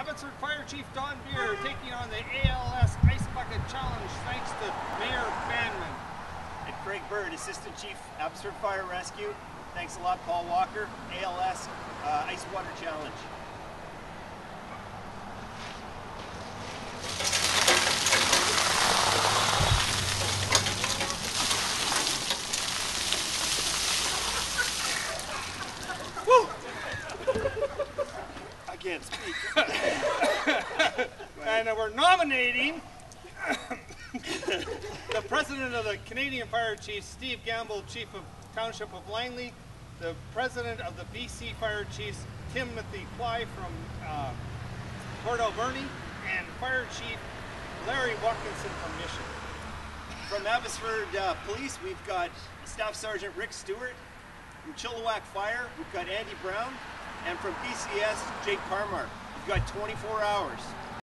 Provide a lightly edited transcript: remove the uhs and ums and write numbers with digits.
Abbotsford Fire Chief Don Beer taking on the ALS Ice Bucket Challenge thanks to Mayor Banman. And Craig Bird, Assistant Chief, Abbotsford Fire Rescue. Thanks a lot, Paul Walker, ALS Ice Water Challenge. Woo! I can't speak. And we're nominating the President of the Canadian Fire Chiefs, Steve Gamble, Chief of Township of Langley, the President of the BC Fire Chiefs, Timothy Ply from Port Alberni, and Fire Chief Larry Watkinson from Mission. From Abbotsford Police, we've got Staff Sergeant Rick Stewart. From Chilliwack Fire, we've got Andy Brown. And from PCS, Jake Parmar. We've got 24 hours.